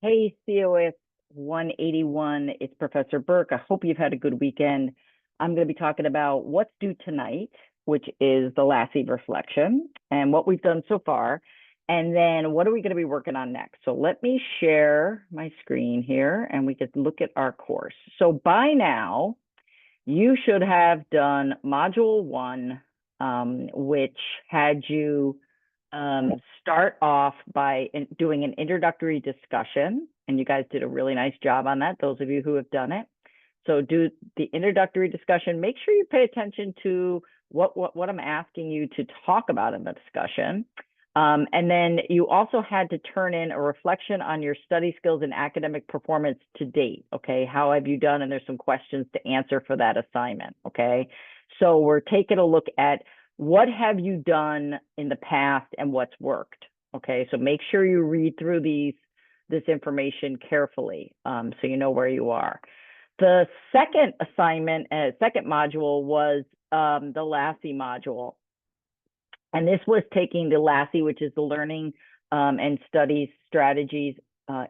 Hey, COS 181, it's Professor Burke. I hope you've had a good weekend. I'm going to be talking about what's due tonight, which is the Lassie reflection, and what we've done so far. And then what are we going to be working on next? So let me share my screen here and we could look at our course. So by now, you should have done module one, which had you start off by doing an introductory discussion. And you guys did a really nice job on that, those of you who have done it. So do the introductory discussion. Make sure you pay attention to what I'm asking you to talk about in the discussion. And then you also had to turn in a reflection on your study skills and academic performance to date. Okay, how have you done? And there's some questions to answer for that assignment. Okay, so we're taking a look at what have you done in the past and what's worked. Okay, so make sure you read through this information carefully so you know where you are. The second assignment, second module was the Lassie module. And this was taking the Lassie, which is the Learning and Studies Strategies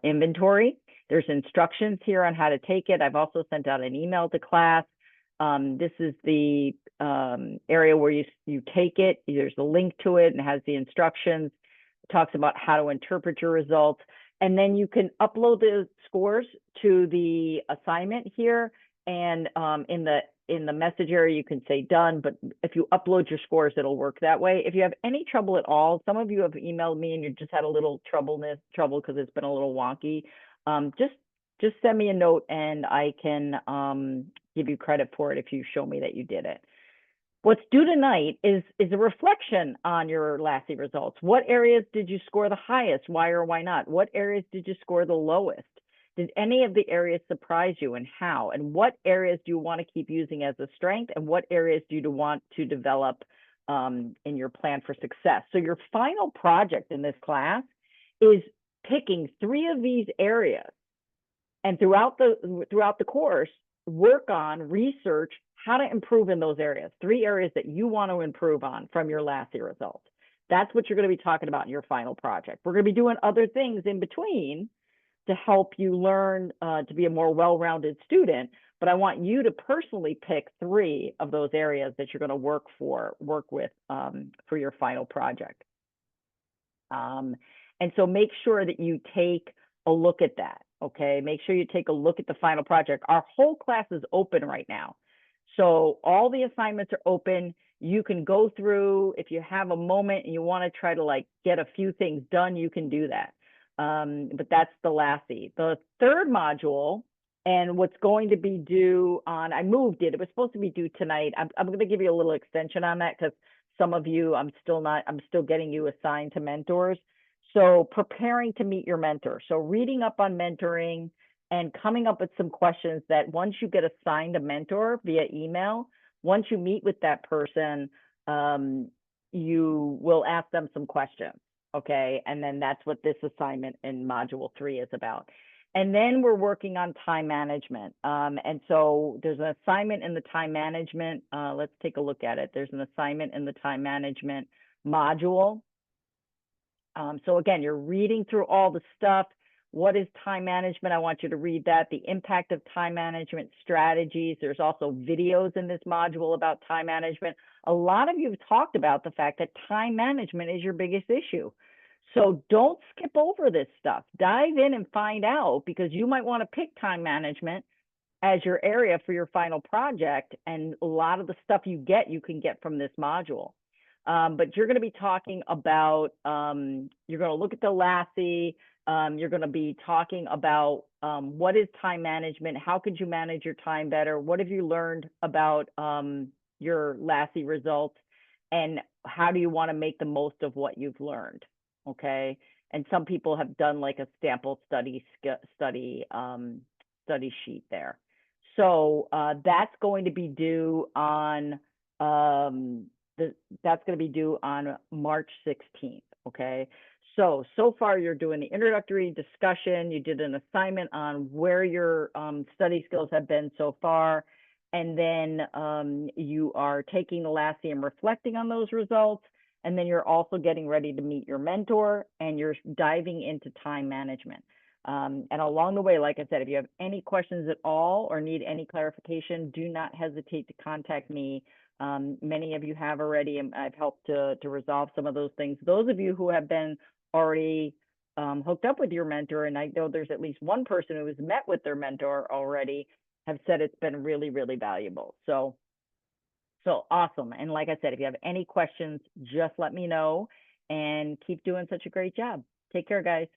inventory. There's instructions here on how to take it. I've also sent out an email to class. This is the area where you take it. There's a link to it and it has the instructions. It talks about how to interpret your results. And then you can upload the scores to the assignment here. And in the message area, you can say done, but if you upload your scores, it'll work that way. If you have any trouble at all, some of you have emailed me and you just had a little trouble because it's been a little wonky. Just send me a note and I can give you credit for it if you show me that you did it. What's due tonight is a reflection on your Lassie results. What areas did you score the highest? Why or why not? What areas did you score the lowest? Did any of the areas surprise you and how? And what areas do you want to keep using as a strength? And what areas do you want to develop in your plan for success? So your final project in this class is picking 3 of these areas. And throughout the course, work on, research how to improve in those areas. 3 areas that you want to improve on from your Lassie results. That's what you're going to be talking about in your final project. We're going to be doing other things in between to help you learn to be a more well-rounded student, but I want you to personally pick 3 of those areas that you're going to work with for your final project. And so make sure that you take a look at that, okay? Make sure you take a look at the final project. Our whole class is open right now. So all the assignments are open. You can go through, if you have a moment and you want to try to get a few things done, you can do that. But that's the Lassie. The third module, and what's going to be due on, I moved it. It was supposed to be due tonight. I'm going to give you a little extension on that because some of you, I'm still getting you assigned to mentors. So preparing to meet your mentor. So reading up on mentoring and coming up with some questions that once you get assigned a mentor via email, once you meet with that person, you will ask them some questions. Okay, and then that's what this assignment in module 3 is about. And then we're working on time management. And so there's an assignment in the time management. Let's take a look at it. There's an assignment in the time management module. So again, you're reading through all the stuff. What is time management? I want you to read that. The impact of time management strategies. There's also videos in this module about time management. A lot of you have talked about the fact that time management is your biggest issue. So don't skip over this stuff. Dive in and find out, because you might want to pick time management as your area for your final project. And a lot of the stuff you can get from this module. But you're going to be talking about, you're going to look at the Lassie. You're going to be talking about what is time management? How could you manage your time better? What have you learned about your Lassie results? And how do you want to make the most of what you've learned? Okay. And some people have done like a sample study sheet there. So that's going to be due on that's going to be due on March 16th. Okay. So far you're doing the introductory discussion. You did an assignment on where your study skills have been so far. And then you are taking the Lassie and reflecting on those results. And then you're also getting ready to meet your mentor and you're diving into time management. And along the way, like I said, if you have any questions at all or need any clarification, do not hesitate to contact me. Many of you have already, and I've helped to resolve some of those things. Those of you who have been already hooked up with your mentor, and I know there's at least one person who has met with their mentor already, have said it's been really, really valuable. So awesome. And like I said, if you have any questions, just let me know and keep doing such a great job. Take care, guys.